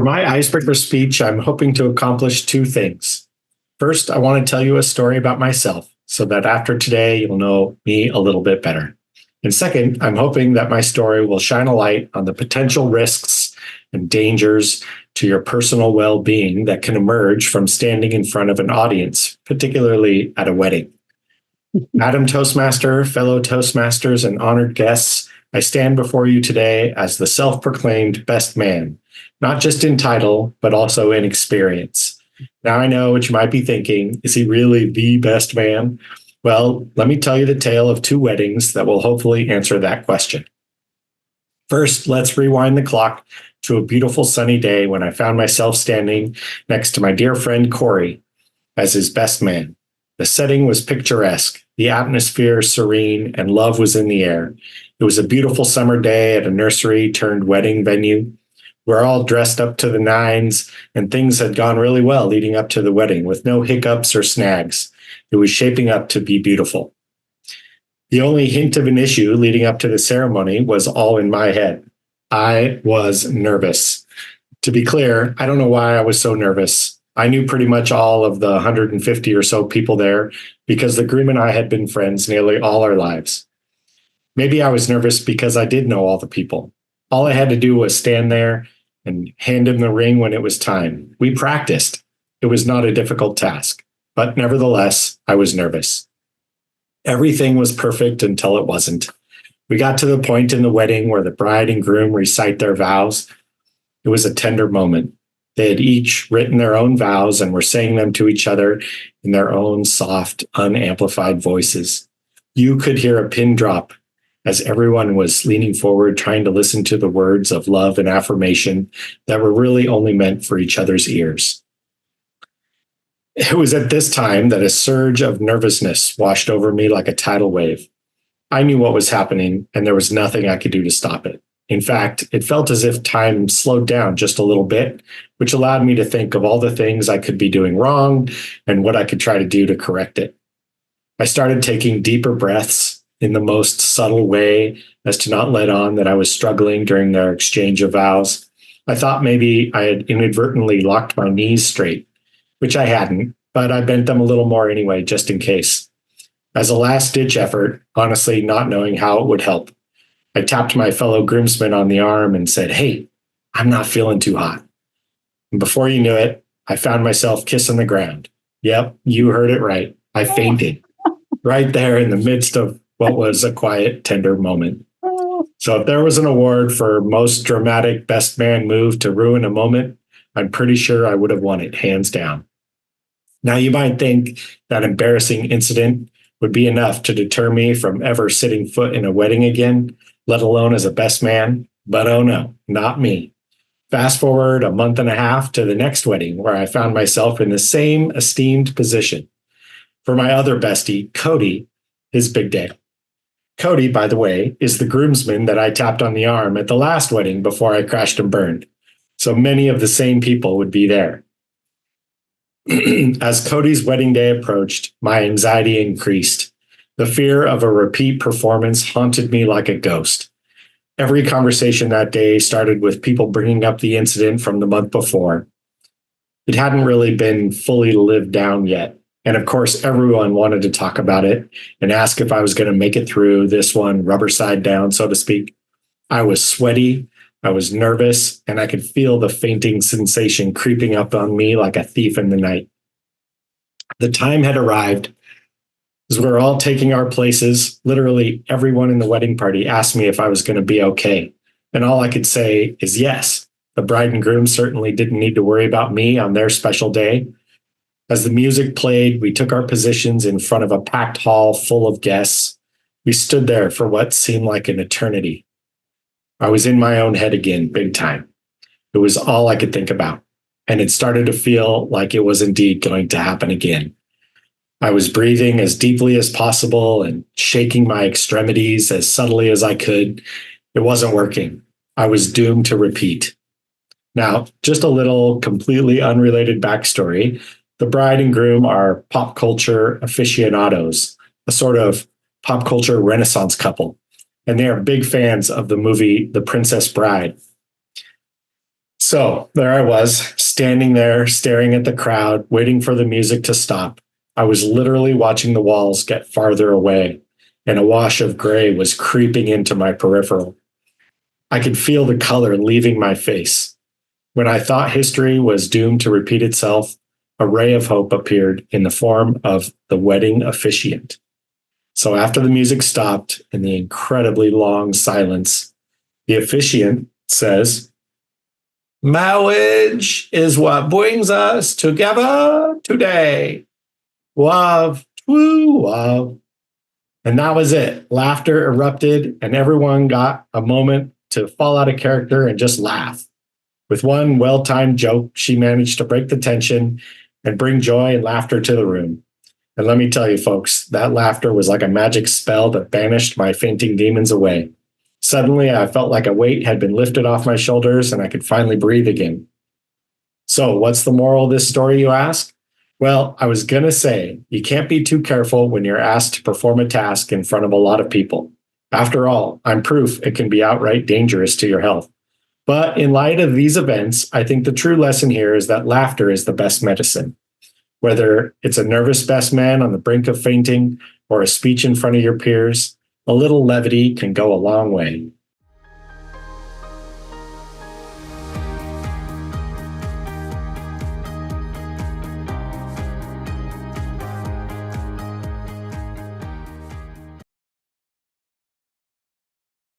my icebreaker speech, I'm hoping to accomplish two things. First, I want to tell you a story about myself so that after today, you'll know me a little bit better. And second, I'm hoping that my story will shine a light on the potential risks and dangers to your personal well-being that can emerge from standing in front of an audience, particularly at a wedding. Madam Toastmaster, fellow Toastmasters, and honored guests, I stand before you today as the self-proclaimed best man, not just in title, but also in experience. Now I know what you might be thinking. Is he really the best man? Well, let me tell you the tale of two weddings that will hopefully answer that question. First, let's rewind the clock to a beautiful sunny day when I found myself standing next to my dear friend Corey as his best man. The setting was picturesque, the atmosphere serene, and love was in the air. It was a beautiful summer day at a nursery turned wedding venue. We're all dressed up to the nines, and things had gone really well leading up to the wedding with no hiccups or snags. It was shaping up to be beautiful. The only hint of an issue leading up to the ceremony was all in my head. I was nervous. To be clear, I don't know why I was so nervous. I knew pretty much all of the 150 or so people there because the groom and I had been friends nearly all our lives. Maybe I was nervous because I did know all the people. All I had to do was stand there and hand him the ring when it was time. We practiced. It was not a difficult task, but nevertheless, I was nervous. Everything was perfect until it wasn't. We got to the point in the wedding where the bride and groom recite their vows. It was a tender moment. They had each written their own vows and were saying them to each other in their own soft, unamplified voices. You could hear a pin drop as everyone was leaning forward, trying to listen to the words of love and affirmation that were really only meant for each other's ears. It was at this time that a surge of nervousness washed over me like a tidal wave. I knew what was happening, and there was nothing I could do to stop it. In fact, it felt as if time slowed down just a little bit, which allowed me to think of all the things I could be doing wrong and what I could try to do to correct it. I started taking deeper breaths in the most subtle way as to not let on that I was struggling during their exchange of vows. I thought maybe I had inadvertently locked my knees straight, which I hadn't, but I bent them a little more anyway, just in case. As a last-ditch effort, honestly not knowing how it would help, I tapped my fellow groomsman on the arm and said, "Hey, I'm not feeling too hot." And before you knew it, I found myself kissing the ground. Yep, you heard it right. I fainted right there in the midst of what was a quiet, tender moment. So if there was an award for most dramatic best man move to ruin a moment, I'm pretty sure I would have won it, hands down. Now, you might think that embarrassing incident would be enough to deter me from ever setting foot in a wedding again, let alone as a best man. But oh no, not me. Fast forward a month and a half to the next wedding, where I found myself in the same esteemed position. For my other bestie, Cody, his big day. Cody, by the way, is the groomsman that I tapped on the arm at the last wedding before I crashed and burned. So many of the same people would be there. As Cody's wedding day approached, my anxiety increased. The fear of a repeat performance haunted me like a ghost. Every conversation that day started with people bringing up the incident from the month before. It hadn't really been fully lived down yet. And of course, everyone wanted to talk about it and ask if I was going to make it through this one rubber side down, so to speak. I was sweaty. I was nervous, and I could feel the fainting sensation creeping up on me like a thief in the night. The time had arrived. As we were all taking our places, literally everyone in the wedding party asked me if I was going to be okay. And all I could say is yes. The bride and groom certainly didn't need to worry about me on their special day. As the music played, we took our positions in front of a packed hall full of guests. We stood there for what seemed like an eternity. I was in my own head again, big time. It was all I could think about, and it started to feel like it was indeed going to happen again. I was breathing as deeply as possible and shaking my extremities as subtly as I could. It wasn't working. I was doomed to repeat. Now, just a little completely unrelated backstory. The bride and groom are pop culture aficionados, a sort of pop culture renaissance couple, and they are big fans of the movie The Princess Bride. So there I was, standing there, staring at the crowd, waiting for the music to stop. I was literally watching the walls get farther away, and a wash of gray was creeping into my peripheral. I could feel the color leaving my face. When I thought history was doomed to repeat itself, a ray of hope appeared in the form of the wedding officiant. So after the music stopped in the incredibly long silence, the officiant says, "Marriage is what brings us together today. Love, true love." And that was it. Laughter erupted, and everyone got a moment to fall out of character and just laugh. With one well timed joke, she managed to break the tension and bring joy and laughter to the room. And let me tell you, folks, that laughter was like a magic spell that banished my fainting demons away. Suddenly, I felt like a weight had been lifted off my shoulders and I could finally breathe again. So, what's the moral of this story, you ask? Well, I was going to say, you can't be too careful when you're asked to perform a task in front of a lot of people. After all, I'm proof it can be outright dangerous to your health. But in light of these events, I think the true lesson here is that laughter is the best medicine. Whether it's a nervous best man on the brink of fainting or a speech in front of your peers, a little levity can go a long way.